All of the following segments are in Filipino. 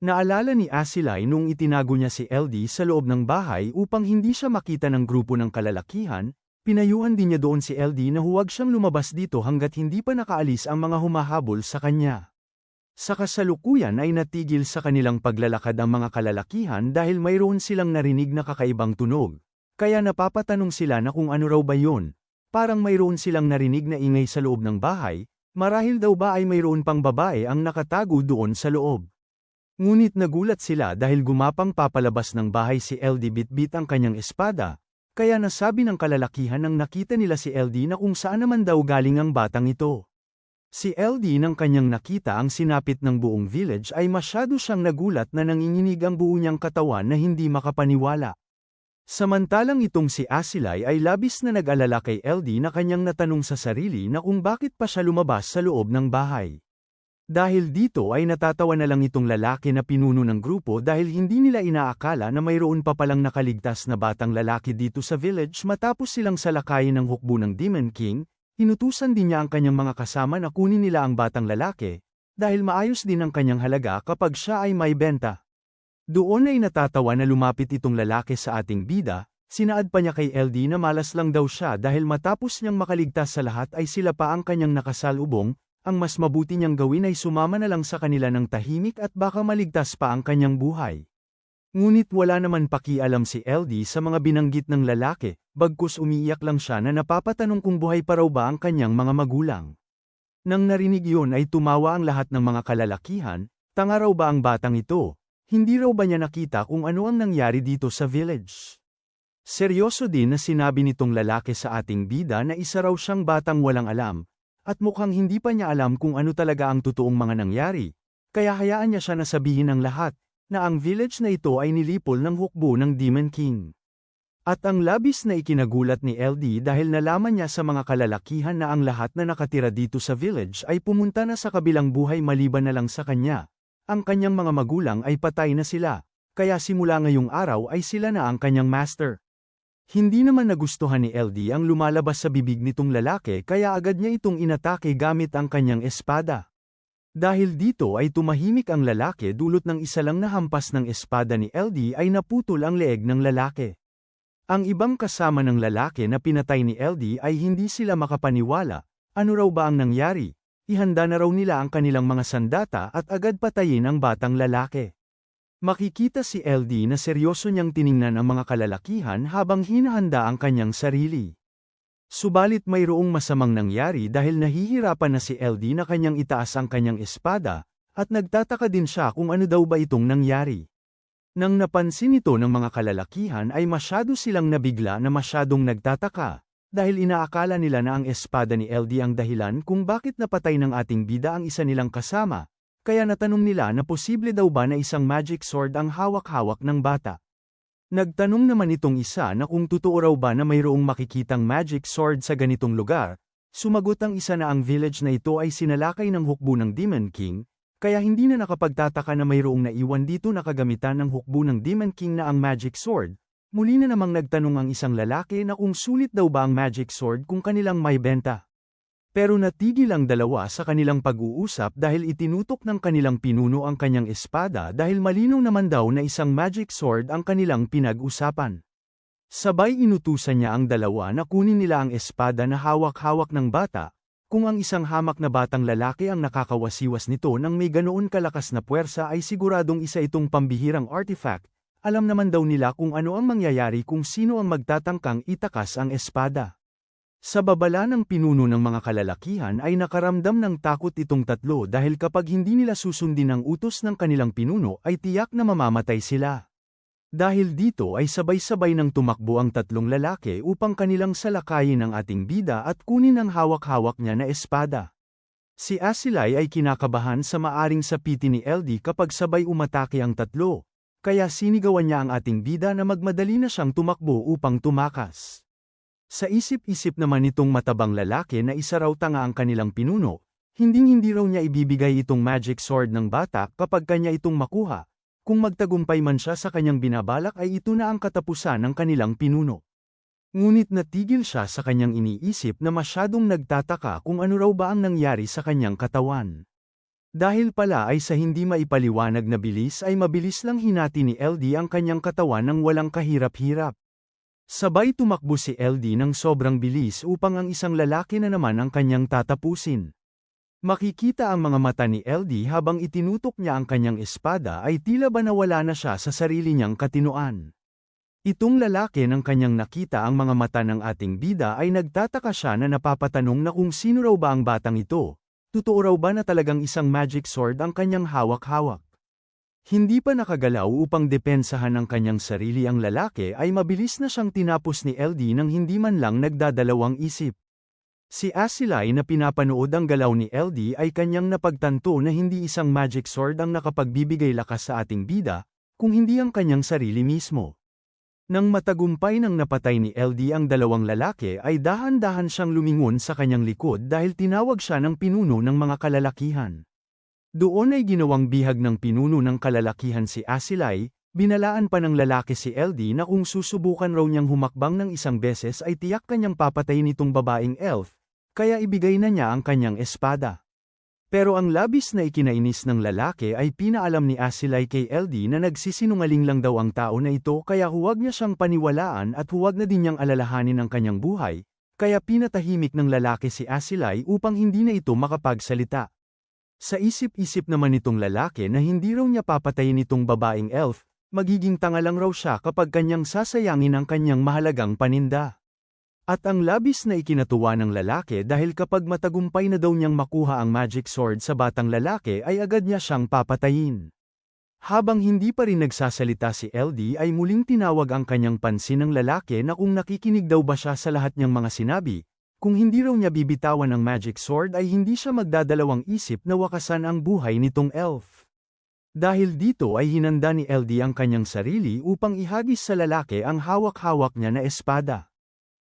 Naalala ni Asilay noong itinago niya si LD sa loob ng bahay upang hindi siya makita ng grupo ng kalalakihan, pinayuhan din niya doon si LD na huwag siyang lumabas dito hanggat hindi pa nakaalis ang mga humahabol sa kanya. Sa kasalukuyan ay natigil sa kanilang paglalakad ang mga kalalakihan dahil mayroon silang narinig na kakaibang tunog. Kaya napapatanong sila na kung ano raw ba yun. Parang mayroon silang narinig na ingay sa loob ng bahay, marahil daw ba ay mayroon pang babae ang nakatago doon sa loob. Ngunit nagulat sila dahil gumapang papalabas ng bahay si LD bitbit ang kanyang espada, kaya nasabi ng kalalakihan nang nakita nila si LD na kung saan naman daw galing ang batang ito. Si LD nang kanyang nakita ang sinapit ng buong village ay masyado siyang nagulat na nanginginig ang buo niyang katawan na hindi makapaniwala. Samantalang itong si Asilay ay labis na nag-alala kay LD na kanyang natanong sa sarili na kung bakit pa siya lumabas sa loob ng bahay. Dahil dito ay natatawa na lang itong lalaki na pinuno ng grupo dahil hindi nila inaakala na mayroon pa palang nakaligtas na batang lalaki dito sa village matapos silang salakayin ng hukbo ng Demon King, inutusan din niya ang kanyang mga kasama na kunin nila ang batang lalaki, dahil maayos din ang kanyang halaga kapag siya ay may benta. Doon ay natatawa na lumapit itong lalaki sa ating bida, sinaad pa niya kay LD na malas lang daw siya dahil matapos niyang makaligtas sa lahat ay sila pa ang kanyang nakasalubong. Ang mas mabuti niyang gawin ay sumama na lang sa kanila ng tahimik at baka maligtas pa ang kanyang buhay. Ngunit wala naman pakialam si LD sa mga binanggit ng lalaki, bagkus umiiyak lang siya na napapatanong kung buhay pa raw ba ang kanyang mga magulang. Nang narinig yun ay tumawa ang lahat ng mga kalalakihan, tanga raw ba ang batang ito? Hindi raw ba niya nakita kung ano ang nangyari dito sa village? Seryoso din na sinabi nitong lalaki sa ating bida na isa raw siyang batang walang alam, at mukhang hindi pa niya alam kung ano talaga ang totoong mga nangyari, kaya hayaan niya siya na sabihin ang lahat, na ang village na ito ay nilipol ng hukbo ng Demon King. At ang labis na ikinagulat ni LD dahil nalaman niya sa mga kalalakihan na ang lahat na nakatira dito sa village ay pumunta na sa kabilang buhay maliban na lang sa kanya. Ang kanyang mga magulang ay patay na sila, kaya simula ngayong araw ay sila na ang kanyang master. Hindi naman nagustuhan ni LD ang lumalabas sa bibig nitong lalaki kaya agad niya itong inatake gamit ang kanyang espada. Dahil dito ay tumahimik ang lalaki dulot ng isa lang na hampas ng espada ni LD ay naputol ang leeg ng lalaki. Ang ibang kasama ng lalaki na pinatay ni LD ay hindi sila makapaniwala, ano raw ba ang nangyari? Ihanda na raw nila ang kanilang mga sandata at agad patayin ang batang lalaki. Makikita si LD na seryoso niyang tiningnan ang mga kalalakihan habang hinahanda ang kanyang sarili. Subalit mayroong masamang nangyari dahil nahihirapan na si LD na kanyang itaas ang kanyang espada, at nagtataka din siya kung ano daw ba itong nangyari. Nang napansin ito ng mga kalalakihan ay masyado silang nabigla na masyadong nagtataka, dahil inaakala nila na ang espada ni LD ang dahilan kung bakit napatay ng ating bida ang isa nilang kasama. Kaya natanong nila na posible daw ba na isang magic sword ang hawak-hawak ng bata. Nagtanong naman itong isa na kung totoo raw ba na mayroong makikitang magic sword sa ganitong lugar, sumagot ang isa na ang village na ito ay sinalakay ng hukbo ng Demon King, kaya hindi na nakapagtataka na mayroong naiwan dito na kagamitan ng hukbo ng Demon King na ang magic sword. Muli na namang nagtanong ang isang lalaki na kung sulit daw ba ang magic sword kung kanilang may benta. Pero natigil ang dalawa sa kanilang pag-uusap dahil itinutok ng kanilang pinuno ang kanyang espada dahil malinaw naman daw na isang magic sword ang kanilang pinag-usapan. Sabay inutusan niya ang dalawa na kunin nila ang espada na hawak-hawak ng bata, kung ang isang hamak na batang lalaki ang nakakawasiwas nito nang may ganoon kalakas na puwersa ay siguradong isa itong pambihirang artifact, alam naman daw nila kung ano ang mangyayari kung sino ang magtatangkang itakas ang espada. Sa babala ng pinuno ng mga kalalakihan ay nakaramdam ng takot itong tatlo dahil kapag hindi nila susundin ang utos ng kanilang pinuno ay tiyak na mamamatay sila. Dahil dito ay sabay-sabay nang tumakbo ang tatlong lalaki upang kanilang salakayin ang ating bida at kunin ang hawak-hawak niya na espada. Si Asilay ay kinakabahan sa maaring sapitin ni LD kapag sabay umatake ang tatlo, kaya sinigawan niya ang ating bida na magmadali na siyang tumakbo upang tumakas. Sa isip-isip naman itong matabang lalaki na isa raw tanga ang kanilang pinuno, hindi raw niya ibibigay itong magic sword ng bata kapag kanya itong makuha. Kung magtagumpay man siya sa kanyang binabalak ay ito na ang katapusan ng kanilang pinuno. Ngunit natigil siya sa kanyang iniisip na masyadong nagtataka kung ano raw ba ang nangyari sa kanyang katawan. Dahil pala ay sa hindi maipaliwanag na bilis ay mabilis lang hinati ni LD ang kanyang katawan ng walang kahirap-hirap. Sabay tumakbo si LD ng sobrang bilis upang ang isang lalaki na naman ang kanyang tatapusin. Makikita ang mga mata ni LD habang itinutok niya ang kanyang espada ay tila ba nawala na siya sa sarili niyang katinoan. Itong lalaki nang kanyang nakita ang mga mata ng ating bida ay nagtataka siya na napapatanong na kung sino raw ba ang batang ito. Totoo raw ba na talagang isang magic sword ang kanyang hawak-hawak? Hindi pa nakagalaw upang depensahan ang kanyang sarili ang lalaki ay mabilis na siyang tinapos ni LD nang hindi man lang nagdadalawang isip. Si Asilay na pinapanood ang galaw ni LD ay kanyang napagtanto na hindi isang magic sword ang nakapagbibigay lakas sa ating bida, kung hindi ang kanyang sarili mismo. Nang matagumpay nang napatay ni LD ang dalawang lalaki ay dahan-dahan siyang lumingon sa kanyang likod dahil tinawag siya ng pinuno ng mga kalalakihan. Doon ay ginawang bihag ng pinuno ng kalalakihan si Asilay, binalaan pa ng lalaki si LD na kung susubukan raw niyang humakbang ng isang beses ay tiyak kanyang papatayin itong babaeng elf, kaya ibigay na niya ang kanyang espada. Pero ang labis na ikinainis ng lalaki ay pinaalam ni Asilay kay LD na nagsisinungaling lang daw ang tao na ito kaya huwag niya siyang paniwalaan at huwag na din niyang alalahanin ang kanyang buhay, kaya pinatahimik ng lalaki si Asilay upang hindi na ito makapagsalita. Sa isip-isip naman nitong lalaki na hindi raw niya papatayin itong babaeng elf, magiging tanga lang raw siya kapag kanyang sasayangin ang kanyang mahalagang paninda. At ang labis na ikinatuwa ng lalaki dahil kapag matagumpay na daw niyang makuha ang magic sword sa batang lalaki ay agad niya siyang papatayin. Habang hindi pa rin nagsasalita si LD ay muling tinawag ang kanyang pansin ng lalaki na kung nakikinig daw ba siya sa lahat niyang mga sinabi, kung hindi raw niya bibitawan ang magic sword ay hindi siya magdadalawang isip na wakasan ang buhay nitong elf. Dahil dito ay hinanda ni LD ang kanyang sarili upang ihagis sa lalaki ang hawak-hawak niya na espada.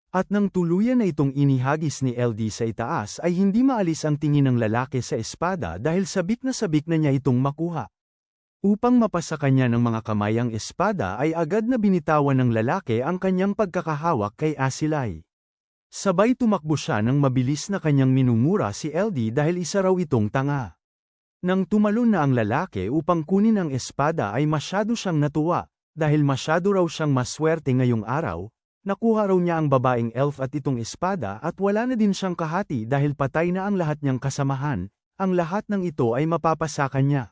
At nang tuluyan na itong inihagis ni LD sa itaas ay hindi maalis ang tingin ng lalaki sa espada dahil sabik na niya itong makuha. Upang mapasa kanya ng mga kamay ang espada ay agad na binitawan ng lalaki ang kanyang pagkakahawak kay Asilay. Sabay tumakbo siya nang mabilis na kanyang minumura si LD dahil isa raw itong tanga. Nang tumalon na ang lalaki upang kunin ang espada ay masyado siyang natuwa, dahil masyado raw siyang maswerte ngayong araw. Nakuha raw niya ang babaeng elf at itong espada at wala na din siyang kahati dahil patay na ang lahat niyang kasamahan, ang lahat ng ito ay mapapasakan niya.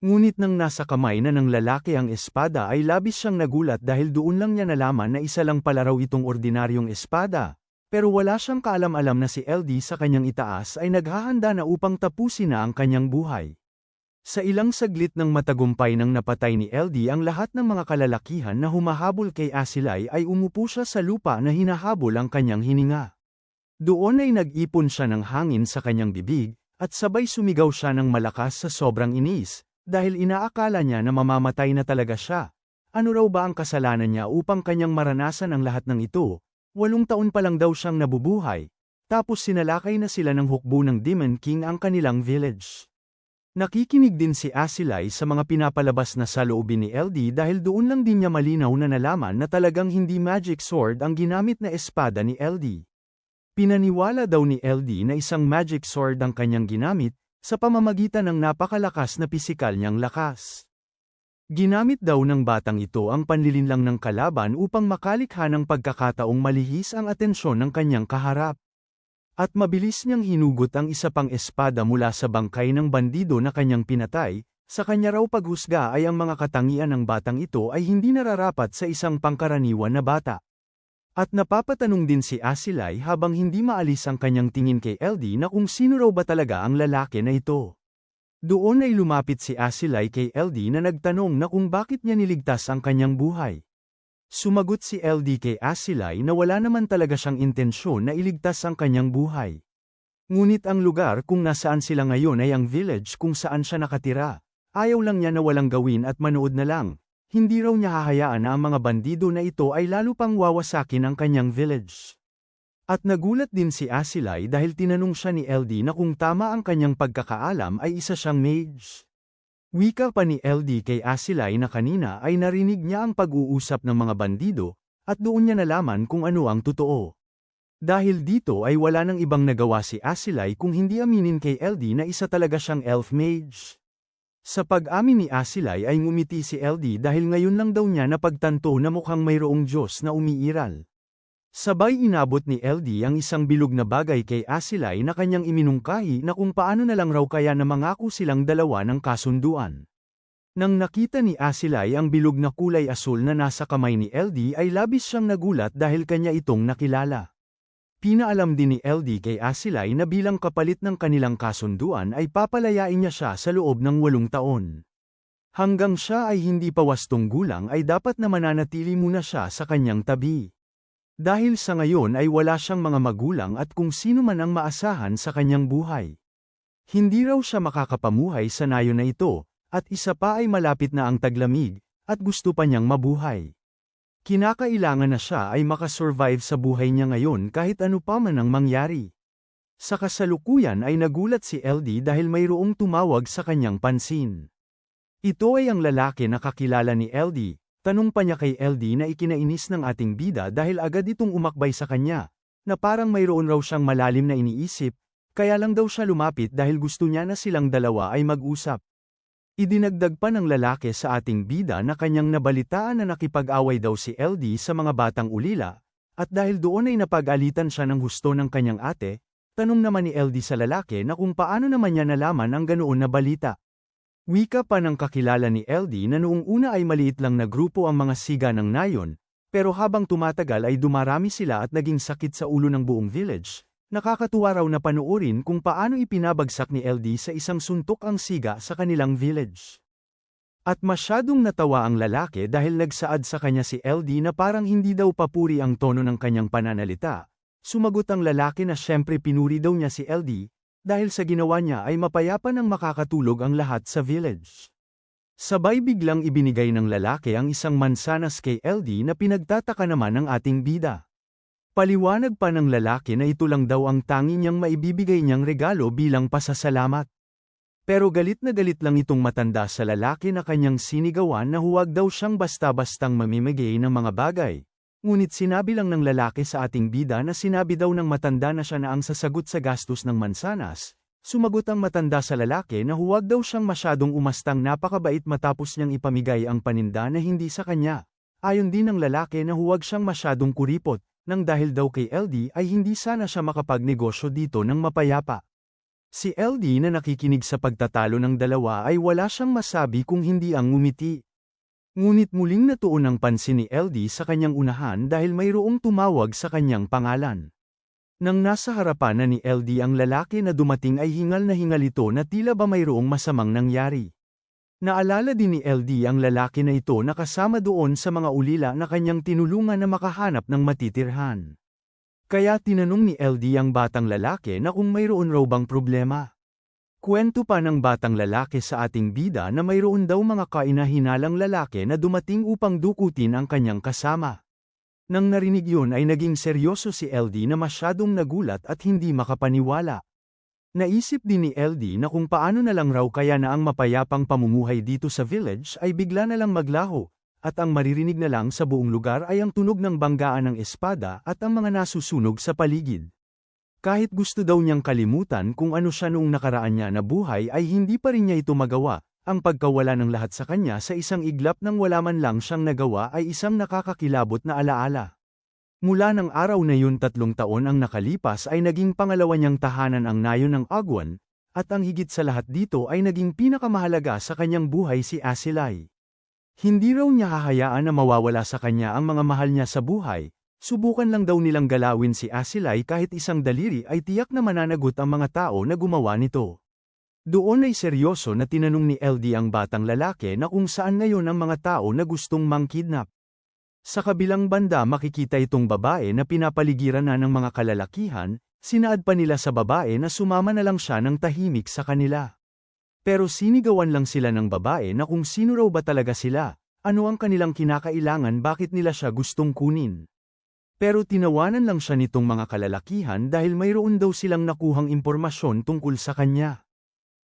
Ngunit nang nasa kamay na ng lalaki ang espada ay labis siyang nagulat dahil doon lang niya nalaman na isa lang pala raw itong ordinaryong espada, pero wala siyang kaalam-alam na si LD sa kanyang itaas ay naghahanda na upang tapusin na ang kanyang buhay. Sa ilang saglit ng matagumpay nang napatay ni LD ang lahat ng mga kalalakihan na humahabol kay Asilay ay umupo siya sa lupa na hinahabol ang kanyang hininga. Doon ay nag-ipon siya ng hangin sa kanyang bibig, at sabay sumigaw siya ng malakas sa sobrang inis, dahil inaakala niya na mamamatay na talaga siya. Ano raw ba ang kasalanan niya upang kanyang maranasan ang lahat ng ito? 8 taon pa lang daw siyang nabubuhay. Tapos sinalakay na sila ng hukbo ng Demon King ang kanilang village. Nakikinig din si Asilay sa mga pinapalabas na saloobin ni LD dahil doon lang din niya malinaw na nalaman na talagang hindi magic sword ang ginamit na espada ni LD. Pinaniwala daw ni LD na isang magic sword ang kanyang ginamit, sa pamamagitan ng napakalakas na pisikal niyang lakas. Ginamit daw ng batang ito ang panlilinlang ng kalaban upang makalikha ng pagkakataong malihis ang atensyon ng kanyang kaharap. At mabilis niyang hinugot ang isa pang espada mula sa bangkay ng bandido na kanyang pinatay, sa kanya raw paghusga ay ang mga katangian ng batang ito ay hindi nararapat sa isang pangkaraniwan na bata. At napapatanong din si Asilay habang hindi maalis ang kanyang tingin kay LD na kung sino raw ba talaga ang lalaki na ito. Doon ay lumapit si Asilay kay LD na nagtanong na kung bakit niya niligtas ang kanyang buhay. Sumagot si LD kay Asilay na wala naman talaga siyang intensyon na iligtas ang kanyang buhay. Ngunit ang lugar kung nasaan sila ngayon ay ang village kung saan siya nakatira. Ayaw lang niya na walang gawin at manood na lang. Hindi raw niya hahayaan na ang mga bandido na ito ay lalo pang wawasakin ang kanyang village. At nagulat din si Asilay dahil tinanong siya ni LD na kung tama ang kanyang pagkakaalam ay isa siyang mage. Wika pa ni LD kay Asilay na kanina ay narinig niya ang pag-uusap ng mga bandido, at doon niya nalaman kung ano ang totoo. Dahil dito ay wala nang ibang nagawa si Asilay kung hindi aminin kay LD na isa talaga siyang elf mage. Sa pag-amin ni Asilay ay ngumiti si LD dahil ngayon lang daw niya napagtanto na mukhang mayroong Diyos na umiiral. Sabay inabot ni LD ang isang bilog na bagay kay Asilay na kanyang iminungkahi na kung paano na lang raw kaya na mangako silang dalawa ng kasunduan. Nang nakita ni Asilay ang bilog na kulay asul na nasa kamay ni LD ay labis siyang nagulat dahil kanya itong nakilala. Pinaalam din ni LD kay Asilay na bilang kapalit ng kanilang kasunduan ay papalayain niya siya sa loob ng 8 taon. Hanggang siya ay hindi pa wastong gulang ay dapat na mananatili muna siya sa kanyang tabi. Dahil sa ngayon ay wala siyang mga magulang at kung sino man ang maasahan sa kanyang buhay. Hindi raw siya makakapamuhay sa nayon na ito, at isa pa ay malapit na ang taglamig, at gusto pa niyang mabuhay. Kinakailangan na siya ay makasurvive sa buhay niya ngayon kahit ano pa man ang mangyari. Sa kasalukuyan ay nagulat si LD dahil mayroong tumawag sa kanyang pansin. Ito ay ang lalaki na kakilala ni LD, tanong pa niya kay LD na ikinainis ng ating bida dahil agad itong umakbay sa kanya, na parang mayroon raw siyang malalim na iniisip, kaya lang daw siya lumapit dahil gusto niya na silang dalawa ay mag-usap. Idinagdag pa ng lalaki sa ating bida na kanyang nabalitaan na nakipag-away daw si LD sa mga batang ulila, at dahil doon ay napag-alitan siya ng husto ng kanyang ate, tanong naman ni LD sa lalaki na kung paano naman niya nalaman ang ganoon na balita. Wika pa ng kakilala ni LD na noong una ay maliit lang na grupo ang mga siga ng nayon, pero habang tumatagal ay dumarami sila at naging sakit sa ulo ng buong village. Nakakatuwa raw na panoorin kung paano ipinabagsak ni LD sa isang suntok ang siga sa kanilang village. At masyadong natawa ang lalaki dahil nagsaad sa kanya si LD na parang hindi daw papuri ang tono ng kanyang pananalita. Sumagot ang lalaki na syempre pinuri daw niya si LD, dahil sa ginawa niya ay mapayapa nang makakatulog ang lahat sa village. Sabay biglang ibinigay ng lalaki ang isang mansanas kay LD na pinagtataka naman ng ating bida. Paliwanag pa ng lalaki na ito lang daw ang tangi niyang maibibigay niyang regalo bilang pasasalamat. Pero galit na galit lang itong matanda sa lalaki na kanyang sinigawan na huwag daw siyang basta-bastang mamimigay ng mga bagay. Ngunit sinabi lang ng lalaki sa ating bida na sinabi daw ng matanda na siya na ang sasagot sa gastos ng mansanas. Sumagot ang matanda sa lalaki na huwag daw siyang masyadong umastang napakabait matapos niyang ipamigay ang paninda na hindi sa kanya. Ayon din ng lalaki na huwag siyang masyadong kuripot, nang dahil daw kay LD ay hindi sana siya makapagnegosyo dito ng mapayapa. Si LD na nakikinig sa pagtatalo ng dalawa ay wala siyang masabi kung hindi ang ngumiti. Ngunit muling natuon ang pansin ni LD sa kanyang unahan dahil mayroong tumawag sa kanyang pangalan. Nang nasa harapan na ni LD ang lalaki na dumating ay hingal na hingal ito na tila ba mayroong masamang nangyari. Naalala din ni LD ang lalaki na ito na kasama doon sa mga ulila na kanyang tinulungan na makahanap ng matitirhan. Kaya tinanong ni LD ang batang lalaki na kung mayroon raw bang problema. Kwento pa ng batang lalaki sa ating bida na mayroon daw mga kainahinalang lalaki na dumating upang dukutin ang kanyang kasama. Nang narinig yun ay naging seryoso si LD na masyadong nagulat at hindi makapaniwala. Naisip din ni LD na kung paano na lang raw kaya na ang mapayapang pamumuhay dito sa village ay bigla na lang maglaho, at ang maririnig na lang sa buong lugar ay ang tunog ng banggaan ng espada at ang mga nasusunog sa paligid. Kahit gusto daw niyang kalimutan kung ano siya noong nakaraan niya na buhay ay hindi pa rin niya ito magawa, ang pagkawala ng lahat sa kanya sa isang iglap nang wala man lang siyang nagawa ay isang nakakakilabot na alaala. Mula ng araw na yun 3 taon ang nakalipas ay naging pangalawa niyang tahanan ang nayon ng Agwan, at ang higit sa lahat dito ay naging pinakamahalaga sa kanyang buhay si Asilay. Hindi raw niya hahayaan na mawawala sa kanya ang mga mahal niya sa buhay, subukan lang daw nilang galawin si Asilay kahit isang daliri ay tiyak na mananagot ang mga tao na gumawa nito. Doon ay seryoso na tinanong ni LD ang batang lalaki na kung saan ngayon ang mga tao na gustong mangkidnap. Sa kabilang banda makikita itong babae na pinapaligiran na ng mga kalalakihan, sinaad pa nila sa babae na sumama na lang siya ng tahimik sa kanila. Pero sinigawan lang sila ng babae na kung sino raw ba talaga sila, ano ang kanilang kinakailangan bakit nila siya gustong kunin. Pero tinawanan lang siya nitong mga kalalakihan dahil mayroon daw silang nakuhang impormasyon tungkol sa kanya.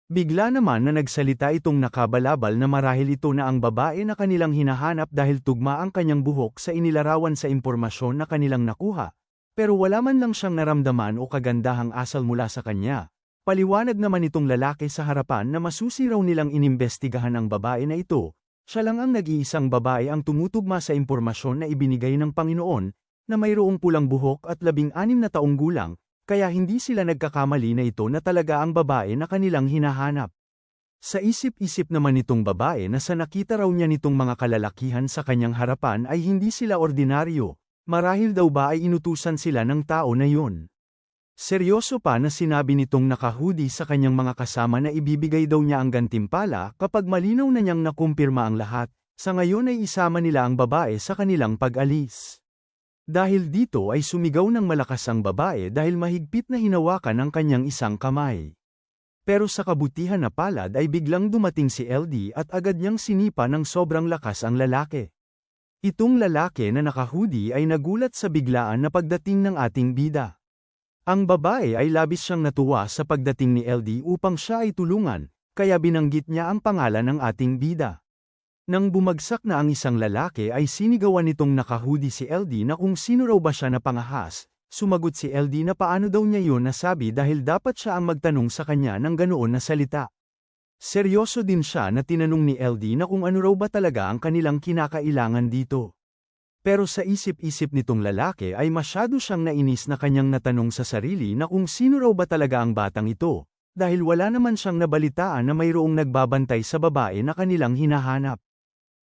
Bigla naman na nagsalita itong nakabalabal na marahil ito na ang babae na kanilang hinahanap dahil tugma ang kanyang buhok sa inilarawan sa impormasyon na kanilang nakuha, Pero wala man lang siyang naramdaman o kagandahang asal mula sa kanya. Paliwanag naman itong lalaki sa harapan na masusi raw nilang inimbestigahan ang babae na ito. Siya lang ang nag-iisang babae ang tumutugma sa impormasyon na ibinigay ng Panginoon, na mayroong pulang buhok at 16 na taong gulang, kaya hindi sila nagkakamali na ito na talaga ang babae na kanilang hinahanap. Sa isip-isip naman nitong babae na sa nakita raw niya nitong mga kalalakihan sa kanyang harapan ay hindi sila ordinaryo, marahil daw ba ay inutusan sila ng tao na yun. Seryoso pa na sinabi nitong naka-hoodie sa kanyang mga kasama na ibibigay daw niya ang gantimpala kapag malinaw na niyang nakumpirma ang lahat, sa ngayon ay isama nila ang babae sa kanilang pag-alis. Dahil dito ay sumigaw ng malakas ang babae dahil mahigpit na hinawakan ang kanyang isang kamay. Pero sa kabutihan na palad ay biglang dumating si LD at agad niyang sinipa ng sobrang lakas ang lalaki. Itong lalaki na naka-hoodie ay nagulat sa biglaan na pagdating ng ating bida. Ang babae ay labis siyang natuwa sa pagdating ni LD upang siya ay tulungan, kaya binanggit niya ang pangalan ng ating bida. Nang bumagsak na ang isang lalaki ay sinigawan nitong naka-hoodie si LD na kung sino raw ba siya na pangahas, sumagot si LD na paano daw niya yun nasabi dahil dapat siya ang magtanong sa kanya ng ganoon na salita. Seryoso din siya na tinanong ni LD na kung ano raw ba talaga ang kanilang kinakailangan dito. Pero sa isip-isip nitong lalaki ay masyado siyang nainis na kanyang natanong sa sarili na kung sino raw ba talaga ang batang ito, dahil wala naman siyang nabalitaan na mayroong nagbabantay sa babae na kanilang hinahanap.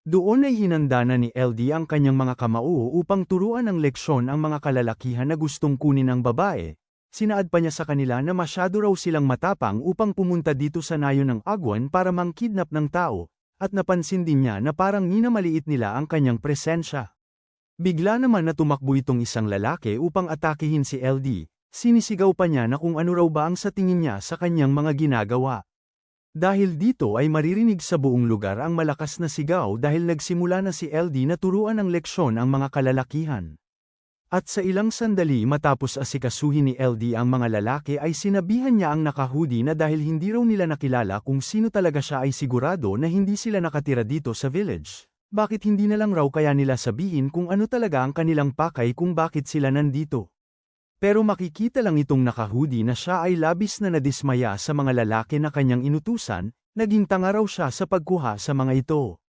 Doon ay hinanda na ni LD ang kanyang mga kamao upang turuan ng leksyon ang mga kalalakihan na gustong kunin ang babae. Sinaad pa niya sa kanila na masyado raw silang matapang upang pumunta dito sa nayon ng Agwan para mangkidnap ng tao, at napansin din niya na parang minamaliit nila ang kanyang presensya. Bigla naman na tumakbo itong isang lalaki upang atakihin si LD, sinisigaw pa niya na kung ano raw ba ang sa tingin niya sa kanyang mga ginagawa. Dahil dito ay maririnig sa buong lugar ang malakas na sigaw dahil nagsimula na si LD na turuan ng leksyon ang mga kalalakihan. At sa ilang sandali matapos asikasuhin ni LD ang mga lalaki ay sinabihan niya ang naka-hoodie na dahil hindi raw nila nakilala kung sino talaga siya ay sigurado na hindi sila nakatira dito sa village. Bakit hindi na lang raw kaya nila sabihin kung ano talaga ang kanilang pakay kung bakit sila nandito? Pero makikita lang itong naka-hoodie na siya ay labis na nadismaya sa mga lalaki na kanyang inutusan, naging tanga raw siya sa pagkuha sa mga ito.